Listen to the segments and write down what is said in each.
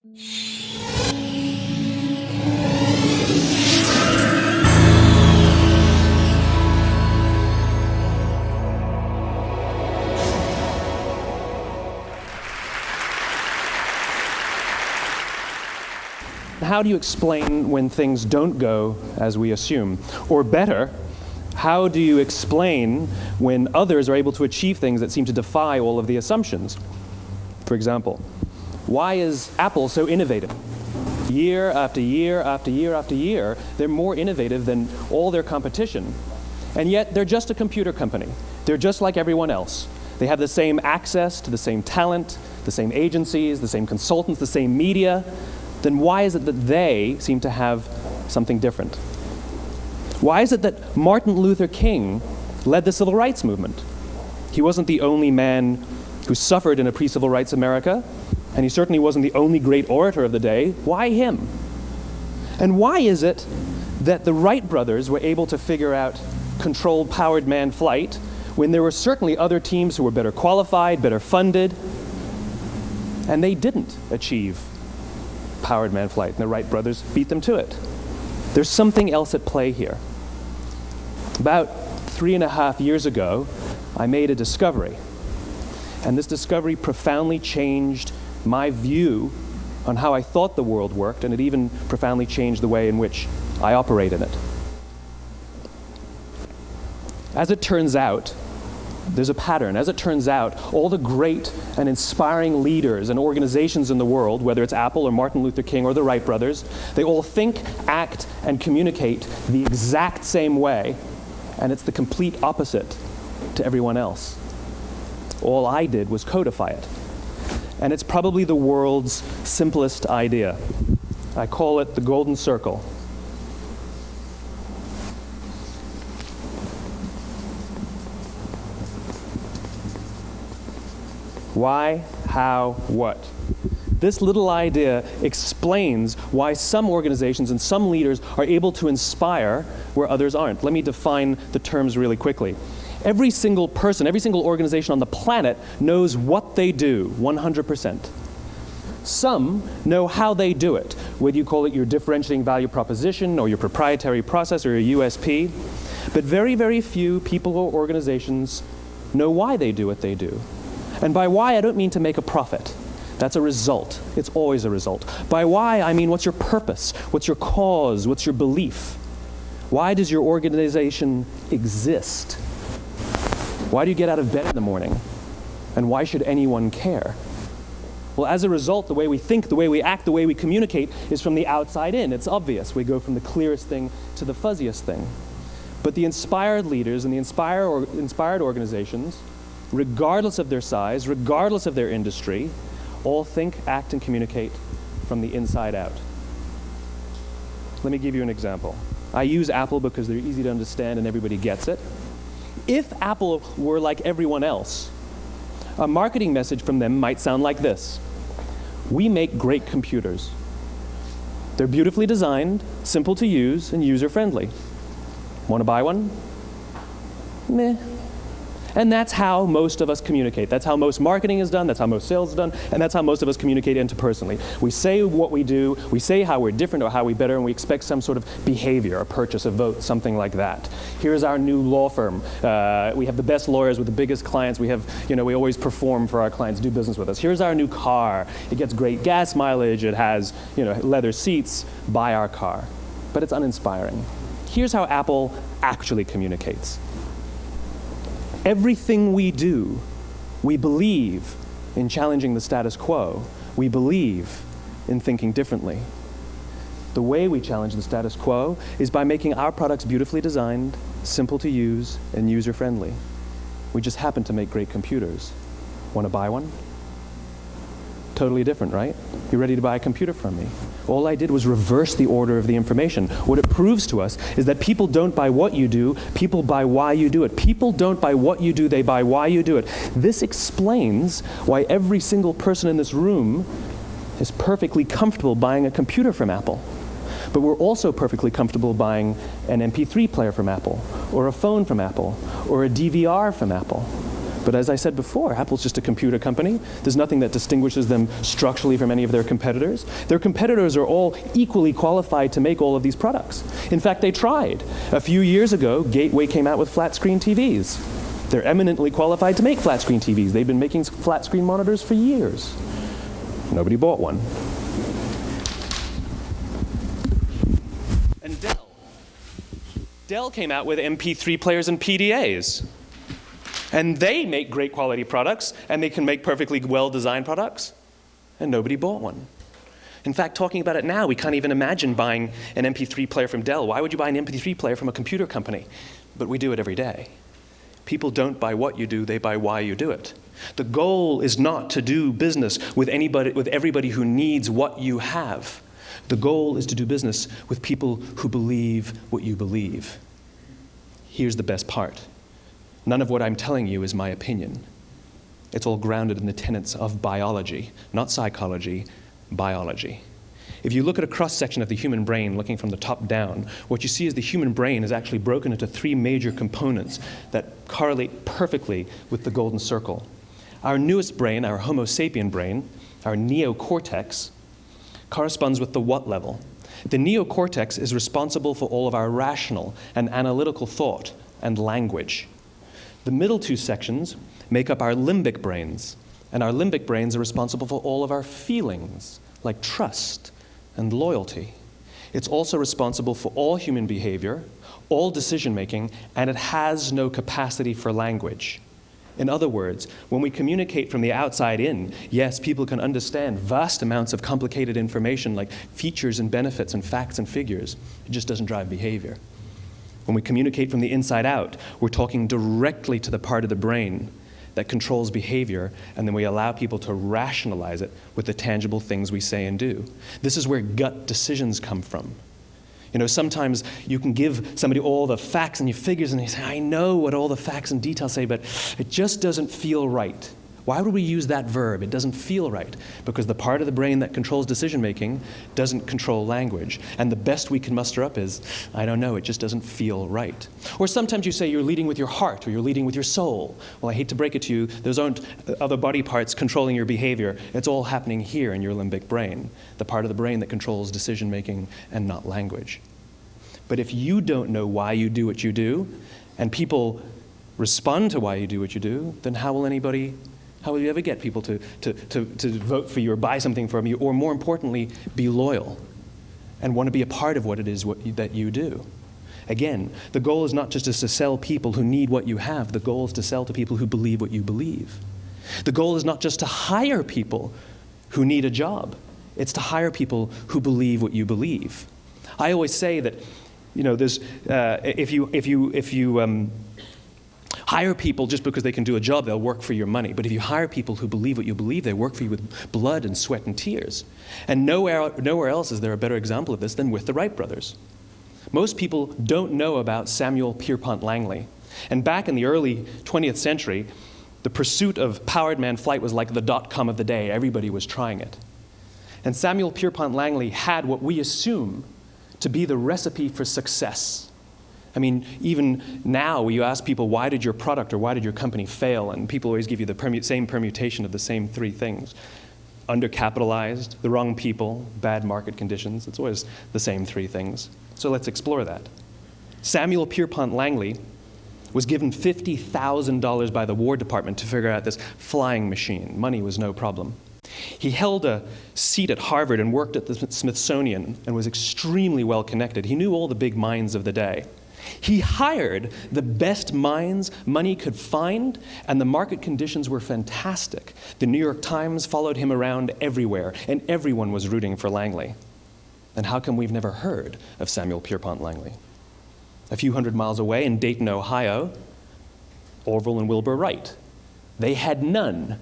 How do you explain when things don't go as we assume? Or better, how do you explain when others are able to achieve things that seem to defy all of the assumptions? For example, why is Apple so innovative? Year after year after year after year, they're more innovative than all their competition. And yet, they're just a computer company. They're just like everyone else. They have the same access to the same talent, the same agencies, the same consultants, the same media. Then why is it that they seem to have something different? Why is it that Martin Luther King led the civil rights movement? He wasn't the only man who suffered in a pre-civil rights America, and he certainly wasn't the only great orator of the day. Why him? And why is it that the Wright brothers were able to figure out controlled powered manned flight when there were certainly other teams who were better qualified, better funded, and they didn't achieve powered manned flight, and the Wright brothers beat them to it? There's something else at play here. About 3.5 years ago, I made a discovery, and this discovery profoundly changed my view on how I thought the world worked, and it even profoundly changed the way in which I operate in it. As it turns out, there's a pattern. As it turns out, all the great and inspiring leaders and organizations in the world, whether it's Apple or Martin Luther King or the Wright brothers, they all think, act, and communicate the exact same way, and it's the complete opposite to everyone else. All I did was codify it. And it's probably the world's simplest idea. I call it the golden circle. Why, how, what? This little idea explains why some organizations and some leaders are able to inspire where others aren't. Let me define the terms really quickly. Every single person, every single organization on the planet knows what they do, 100%. Some know how they do it, whether you call it your differentiating value proposition or your proprietary process or your USP. But very, very few people or organizations know why they do what they do. And by why, I don't mean to make a profit. That's a result. It's always a result. By why, I mean what's your purpose? What's your cause? What's your belief? Why does your organization exist? Why do you get out of bed in the morning? And why should anyone care? Well, as a result, the way we think, the way we act, the way we communicate is from the outside in. It's obvious. We go from the clearest thing to the fuzziest thing. But the inspired leaders and the inspired organizations, regardless of their size, regardless of their industry, all think, act, and communicate from the inside out. Let me give you an example. I use Apple because they're easy to understand and everybody gets it. If Apple were like everyone else, a marketing message from them might sound like this. We make great computers. They're beautifully designed, simple to use, and user-friendly. Want to buy one? Meh. And that's how most of us communicate. That's how most marketing is done, that's how most sales is done, and that's how most of us communicate interpersonally. We say what we do, we say how we're different or how we're better, and we expect some sort of behavior, a purchase, a vote, something like that. Here's our new law firm. We have the best lawyers with the biggest clients. We always perform for our clients, do business with us. Here's our new car. It gets great gas mileage. It has, leather seats. Buy our car. But it's uninspiring. Here's how Apple actually communicates. Everything we do, we believe in challenging the status quo. We believe in thinking differently. The way we challenge the status quo is by making our products beautifully designed, simple to use, and user-friendly. We just happen to make great computers. Want to buy one? Totally different, right? You're ready to buy a computer from me. All I did was reverse the order of the information. What it proves to us is that people don't buy what you do, people buy why you do it. People don't buy what you do, they buy why you do it. This explains why every single person in this room is perfectly comfortable buying a computer from Apple. But we're also perfectly comfortable buying an MP3 player from Apple, or a phone from Apple, or a DVR from Apple. But as I said before, Apple's just a computer company. There's nothing that distinguishes them structurally from any of their competitors. Their competitors are all equally qualified to make all of these products. In fact, they tried. A few years ago, Gateway came out with flat screen TVs. They're eminently qualified to make flat screen TVs. They've been making flat screen monitors for years. Nobody bought one. And Dell came out with MP3 players and PDAs. And they make great quality products, and they can make perfectly well-designed products, and nobody bought one. In fact, talking about it now, we can't even imagine buying an MP3 player from Dell. Why would you buy an MP3 player from a computer company? But we do it every day. People don't buy what you do, they buy why you do it. The goal is not to do business with everybody who needs what you have. The goal is to do business with people who believe what you believe. Here's the best part. None of what I'm telling you is my opinion. It's all grounded in the tenets of biology, not psychology, biology. If you look at a cross-section of the human brain, looking from the top down, what you see is the human brain is actually broken into three major components that correlate perfectly with the golden circle. Our newest brain, our Homo sapien brain, our neocortex, corresponds with the what level. The neocortex is responsible for all of our rational and analytical thought and language. The middle two sections make up our limbic brains, and our limbic brains are responsible for all of our feelings, like trust and loyalty. It's also responsible for all human behavior, all decision-making, and it has no capacity for language. In other words, when we communicate from the outside in, yes, people can understand vast amounts of complicated information like features and benefits and facts and figures. It just doesn't drive behavior. When we communicate from the inside out, we're talking directly to the part of the brain that controls behavior, and then we allow people to rationalize it with the tangible things we say and do. This is where gut decisions come from. You know, sometimes you can give somebody all the facts and your figures, and they say, I know what all the facts and details say, but it just doesn't feel right. Why would we use that verb? It doesn't feel right. Because the part of the brain that controls decision-making doesn't control language. And the best we can muster up is, I don't know, it just doesn't feel right. Or sometimes you say you're leading with your heart or you're leading with your soul. Well, I hate to break it to you, those aren't other body parts controlling your behavior. It's all happening here in your limbic brain, the part of the brain that controls decision-making and not language. But if you don't know why you do what you do, and people respond to why you do what you do, then how will you ever get people to vote for you or buy something from you, or more importantly, be loyal and want to be a part of what it is that you do? Again, the goal is not just to sell people who need what you have. The goal is to sell to people who believe what you believe. The goal is not just to hire people who need a job. It's to hire people who believe what you believe. I always say that, you know, there's, if you hire people just because they can do a job, they'll work for your money. But if you hire people who believe what you believe, they work for you with blood and sweat and tears. And nowhere else is there a better example of this than with the Wright brothers. Most people don't know about Samuel Pierpont Langley. And back in the early 20th century, the pursuit of powered man flight was like the dot-com of the day. Everybody was trying it. And Samuel Pierpont Langley had what we assume to be the recipe for success. I mean, even now, you ask people, why did your product or why did your company fail? And people always give you the same permutation of the same three things. Undercapitalized, the wrong people, bad market conditions. It's always the same three things. So let's explore that. Samuel Pierpont Langley was given $50,000 by the War Department to figure out this flying machine. Money was no problem. He held a seat at Harvard and worked at the Smithsonian and was extremely well connected. He knew all the big minds of the day. He hired the best minds money could find, and the market conditions were fantastic. The New York Times followed him around everywhere, and everyone was rooting for Langley. And how come we've never heard of Samuel Pierpont Langley? A few hundred miles away in Dayton, Ohio, Orville and Wilbur Wright. They had none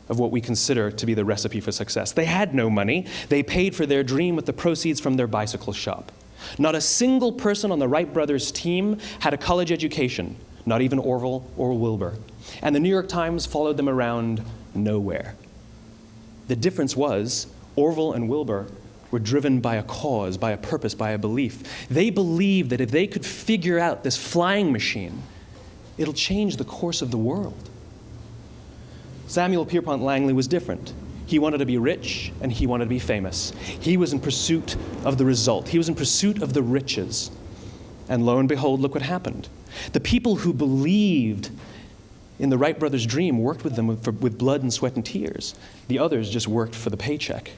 of what we consider to be the recipe for success. They had no money. They paid for their dream with the proceeds from their bicycle shop. Not a single person on the Wright brothers' team had a college education, not even Orville or Wilbur. And the New York Times followed them around nowhere. The difference was Orville and Wilbur were driven by a cause, by a purpose, by a belief. They believed that if they could figure out this flying machine, it'll change the course of the world. Samuel Pierpont Langley was different. He wanted to be rich, and he wanted to be famous. He was in pursuit of the result. He was in pursuit of the riches. And lo and behold, look what happened. The people who believed in the Wright brothers' dream worked with them with blood and sweat and tears. The others just worked for the paycheck.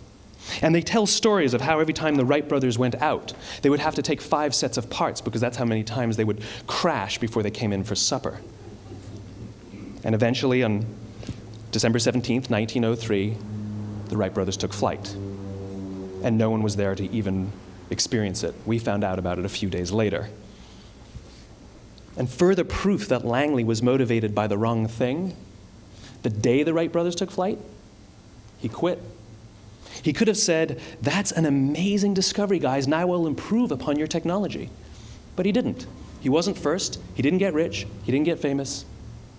And they tell stories of how every time the Wright brothers went out, they would have to take 5 sets of parts because that's how many times they would crash before they came in for supper. And eventually, on December 17th, 1903, the Wright brothers took flight. And no one was there to even experience it. We found out about it a few days later. And further proof that Langley was motivated by the wrong thing, the day the Wright brothers took flight, he quit. He could have said, "That's an amazing discovery, guys. Now we'll improve upon your technology." But he didn't. He wasn't first. He didn't get rich. He didn't get famous.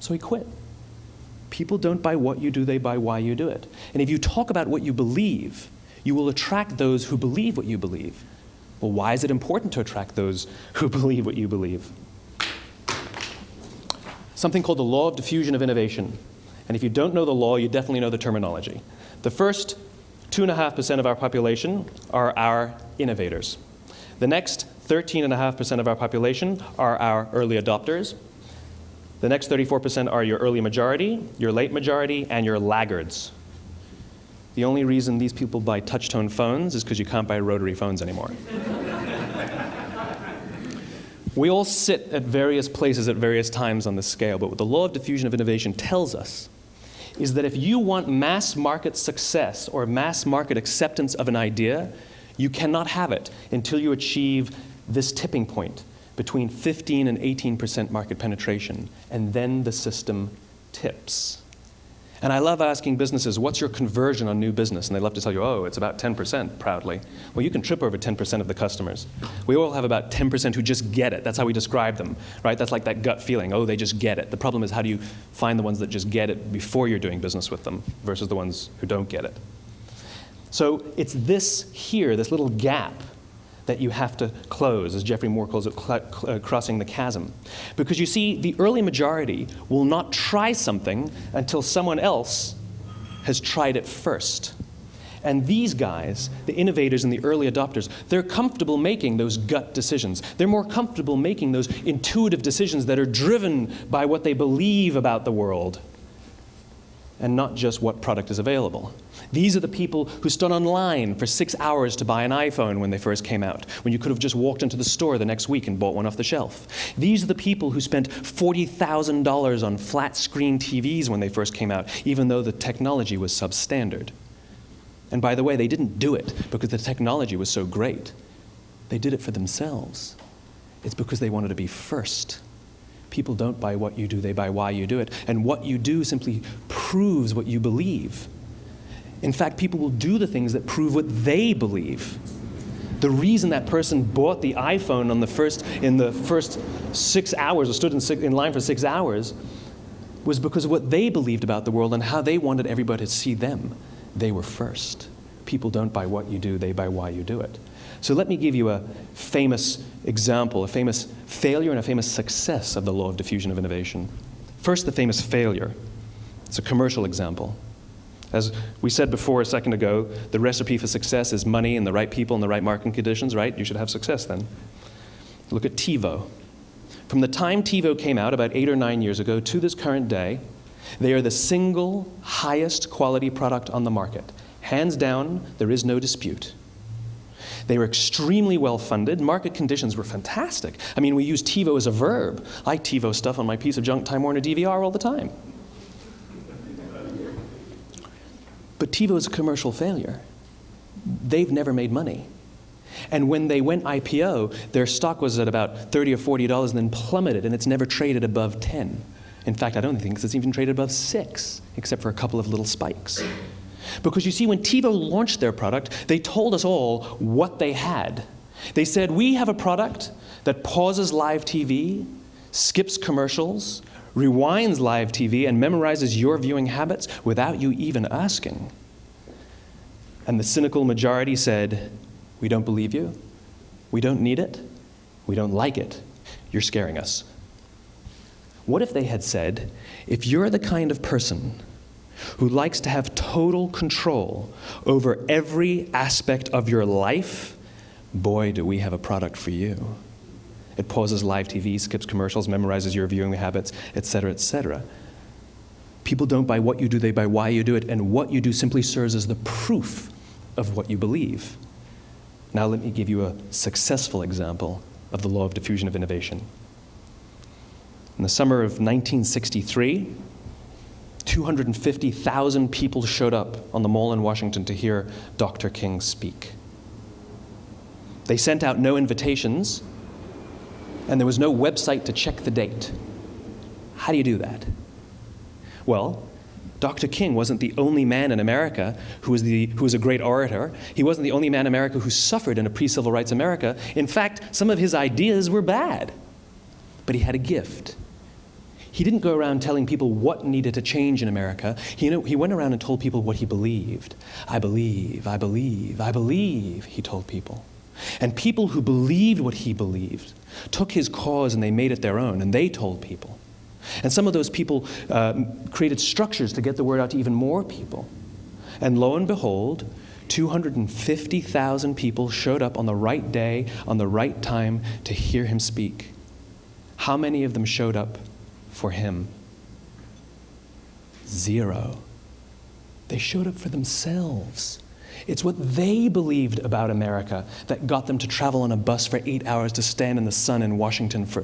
So he quit. People don't buy what you do, they buy why you do it. And if you talk about what you believe, you will attract those who believe what you believe. Well, why is it important to attract those who believe what you believe? Something called the law of diffusion of innovation. And if you don't know the law, you definitely know the terminology. The first 2.5% of our population are our innovators. The next 13.5% of our population are our early adopters. The next 34% are your early majority, your late majority, and your laggards. The only reason these people buy touch-tone phones is because you can't buy rotary phones anymore. We all sit at various places at various times on the scale, but what the law of diffusion of innovation tells us is that if you want mass market success or mass market acceptance of an idea, you cannot have it until you achieve this tipping point between 15 and 18% market penetration, and then the system tips. And I love asking businesses, what's your conversion on new business? And they love to tell you, oh, it's about 10%, proudly. Well, you can trip over 10% of the customers. We all have about 10% who just get it. That's how we describe them, right? That's like that gut feeling, oh, they just get it. The problem is, how do you find the ones that just get it before you're doing business with them versus the ones who don't get it? So it's this here, this little gap, that you have to close, as Geoffrey Moore calls it, crossing the chasm. Because you see, the early majority will not try something until someone else has tried it first. And these guys, the innovators and the early adopters, they're comfortable making those gut decisions. They're more comfortable making those intuitive decisions that are driven by what they believe about the world, and not just what product is available. These are the people who stood online for 6 hours to buy an iPhone when they first came out, when you could have just walked into the store the next week and bought one off the shelf. These are the people who spent $40,000 on flat-screen TVs when they first came out, even though the technology was substandard. And by the way, they didn't do it because the technology was so great. They did it for themselves. It's because they wanted to be first. People don't buy what you do, they buy why you do it. And what you do simply proves what you believe. In fact, people will do the things that prove what they believe. The reason that person bought the iPhone in the first 6 hours, or stood in line for 6 hours, was because of what they believed about the world and how they wanted everybody to see them. They were first. People don't buy what you do, they buy why you do it. So let me give you a famous example, a famous failure and a famous success of the law of diffusion of innovation. First, the famous failure. It's a commercial example. As we said before a second ago, the recipe for success is money and the right people and the right marketing conditions, right? You should have success then. Look at TiVo. From the time TiVo came out about 8 or 9 years ago to this current day, they are the single highest quality product on the market. Hands down, there is no dispute. They were extremely well funded. Market conditions were fantastic. I mean, we use TiVo as a verb. I TiVo stuff on my piece of junk Time Warner DVR all the time. But TiVo is a commercial failure. They've never made money. And when they went IPO, their stock was at about $30 or $40 and then plummeted, and it's never traded above 10. In fact, I don't think it's even traded above 6, except for a couple of little spikes. Because you see, when TiVo launched their product, they told us all what they had. They said, we have a product that pauses live TV, skips commercials, rewinds live TV, and memorizes your viewing habits without you even asking. And the cynical majority said, we don't believe you, we don't need it, we don't like it, you're scaring us. What if they had said, if you're the kind of person who likes to have total control over every aspect of your life, boy, do we have a product for you. It pauses live TV, skips commercials, memorizes your viewing habits, etc., etc. People don't buy what you do, they buy why you do it, and what you do simply serves as the proof of what you believe. Now let me give you a successful example of the law of diffusion of innovation. In the summer of 1963, 250,000 people showed up on the Mall in Washington to hear Dr. King speak. They sent out no invitations, and there was no website to check the date. How do you do that? Well, Dr. King wasn't the only man in America who was a great orator. He wasn't the only man in America who suffered in a pre-civil rights America. In fact, some of his ideas were bad, but he had a gift. He didn't go around telling people what needed to change in America. He went around and told people what he believed. I believe, I believe, I believe, he told people. And people who believed what he believed took his cause and they made it their own, and they told people. And some of those people created structures to get the word out to even more people. And lo and behold, 250,000 people showed up on the right day, on the right time to hear him speak. How many of them showed up for him? 0. They showed up for themselves. It's what they believed about America that got them to travel on a bus for 8 hours to stand in the sun in Washington for